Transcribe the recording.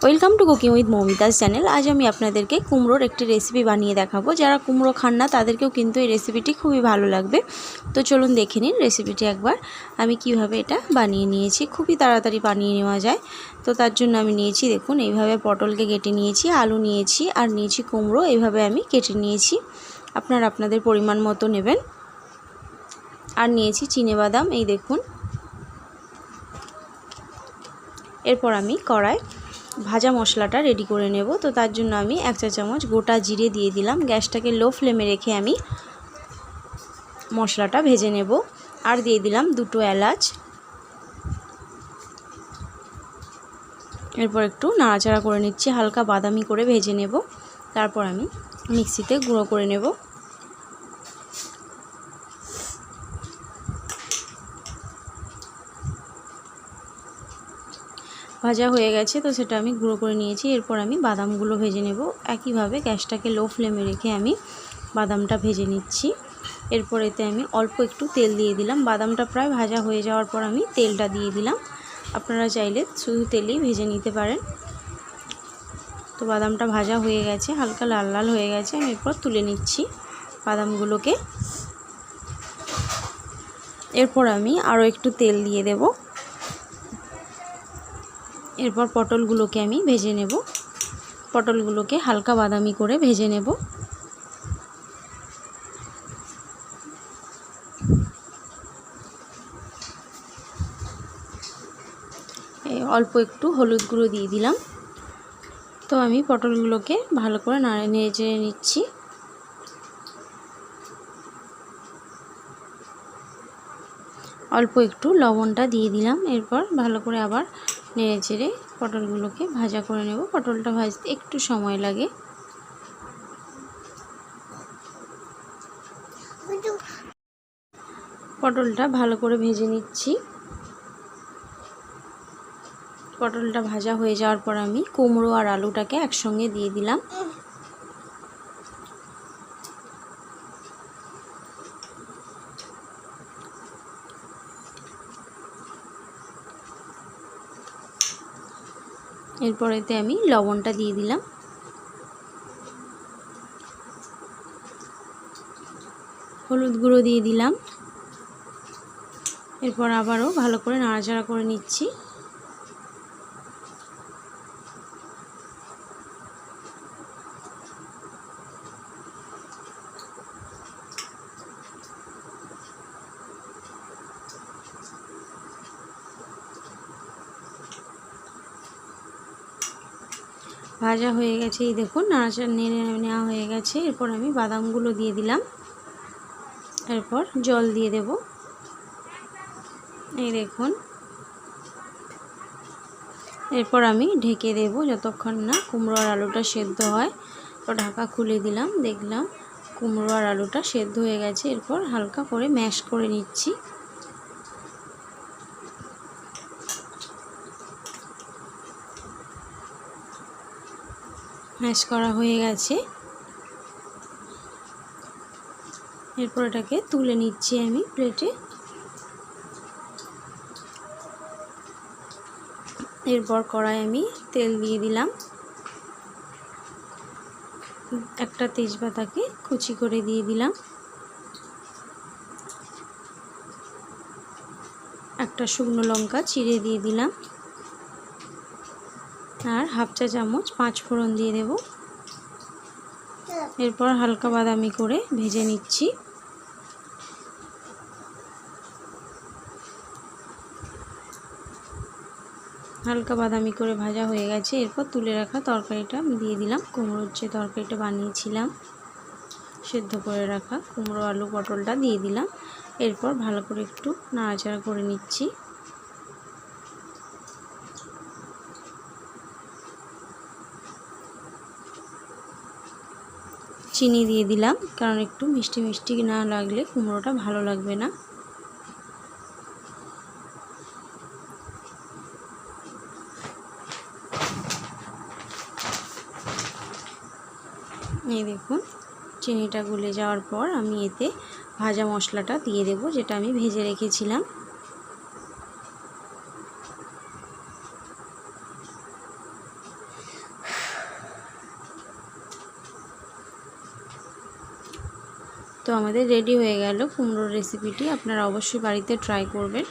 Welcome to cooking with Moumita's channel. আজ আমি আপনাদেরকে কুমড়োর একটি রেসিপি বানিয়ে দেখাবো। যারা কুমড়ো খান না তাদেরকেও কিন্তু এই রেসিপিটি খুবই ভালো লাগবে। তো চলুন দেখে নিন রেসিপিটি একবার। আমি কিভাবে এটা বানিয়ে নিয়েছি, খুবই তাড়াতাড়ি বানিয়ে নেওয়া যায়। তো তার জন্য আমি নিয়েছি, দেখুন এইভাবে পটলকে কেটে নিয়েছি, আলু নিয়েছি আর নিয়েছি কুমড়ো। এইভাবে আমি কেটে নিয়েছি, আপনারা আপনাদের পরিমাণ মতো নেবেন। আর নিয়েছি চিনেবাদাম, এই দেখুন। এরপর আমি কড়াই ভাজা মশলাটা রেডি করে নেব। তো তার জন্য আমি 1 চা চামচ গোটা জিরে দিয়ে দিলাম। গ্যাসটাকে লো ফ্লেমে রেখে আমি মশলাটা ভেজে নেব। আর দিয়ে দিলাম 2টো এলাচ। এরপর একটু নাড়াচাড়া করে নিচ্ছি, হালকা বাদামি করে ভেজে নেব। তারপর আমি মিক্সিতে গুঁড়ো করে নেব। ভাজা হয়ে গেছে, তো সেটা আমি গুঁড়ো করে নিয়েছি। এরপর আমি বাদামগুলো ভেজে নেব। একইভাবে গ্যাসটাকে লো ফ্লেমে রেখে আমি বাদামটা ভেজে নিচ্ছি। এরপর এতে আমি অল্প একটু তেল দিয়ে দিলাম। বাদামটা প্রায় ভাজা হয়ে যাওয়ার পর আমি তেলটা দিয়ে দিলাম। আপনারা চাইলে শুধু তেলেই ভেজে নিতে পারেন। তো বাদামটা ভাজা হয়ে গেছে, হালকা লাল লাল হয়ে গেছে। আমি এরপর তুলে নিচ্ছি বাদামগুলোকে। এরপর আমি আরও একটু তেল দিয়ে দেব। এরপর পটলগুলোকে আমি ভেজে নেব। পটলগুলোকে হালকা বাদামি করে ভেজে নেব। অল্প একটু হলুদ গুঁড়ো দিয়ে দিলাম। তো আমি পটলগুলোকে ভালো করে নেড়ে নিচ্ছি। অল্প একটু লবণটা দিয়ে দিলাম। এরপর ভালো করে আবার নেড়ে চেড়ে পটলগুলোকে ভাজা করে নেব। পটলটা ভাজতে একটু সময় লাগে। পটলটা ভালো করে ভেজে নিচ্ছি। পটলটা ভাজা হয়ে যাওয়ার পর আমি কুমড়ো আর আলুটাকে একসঙ্গে দিয়ে দিলাম। এরপর এতে আমি লবণটা দিয়ে দিলাম। হলুদ গুঁড়ো দিয়ে দিলাম। এরপর আবারও ভালো করে নাড়াচাড়া করে নিচ্ছি। ভাজা হয়ে গেছে, এই দেখুন নাড়াচাড়া নেড়ে নেওয়া হয়ে গেছে। এরপর আমি বাদামগুলো দিয়ে দিলাম। এরপর জল দিয়ে দেব, এই দেখুন। এরপর আমি ঢেকে দেব যতক্ষণ না কুমড়ো আর আলুটা সেদ্ধ হয়। তো ঢাকা খুলে দিলাম, দেখলাম কুমড়ো আর আলুটা সেদ্ধ হয়ে গেছে। এরপর হালকা করে ম্যাশ করে নিচ্ছি। ম্যাশ করা হয়ে গেছে। এরপর এটাকে তুলে নিচ্ছি আমি প্লেটে। এরপর কড়াই আমি তেল দিয়ে দিলাম। একটা তেজপাতাকে কুচি করে দিয়ে দিলাম। একটা শুকনো লঙ্কা চিড়ে দিয়ে দিলাম। আর 1/2 চা চামচ 5 ফোড়ন দিয়ে দেব। এরপর হালকা বাদামি করে ভেজে নিচ্ছি। হালকা বাদামি করে ভাজা হয়ে গেছে। এরপর তুলে রাখা তরকারিটা আমি দিয়ে দিলাম। কুমড়োর যে তরকারিটা বানিয়েছিলাম, সেদ্ধ করে রাখা কুমড়ো আলু পটলটা দিয়ে দিলাম। এরপর ভালো করে একটু নাড়াচাড়া করে নিচ্ছি। চিনি দিয়ে দিলাম, কারণ একটু মিষ্টি মিষ্টি না লাগলে কুমড়োটা ভালো লাগবে না। এই দেখুন চিনিটা গলে যাওয়ার পর আমি এতে ভাজা মশলাটা দিয়ে দেব, যেটা আমি ভেজে রেখেছিলাম। তো আমাদের রেডি হয়ে গেল কুমড়োর রেসিপিটি। আপনারা অবশ্যই বাড়িতে ট্রাই করবেন।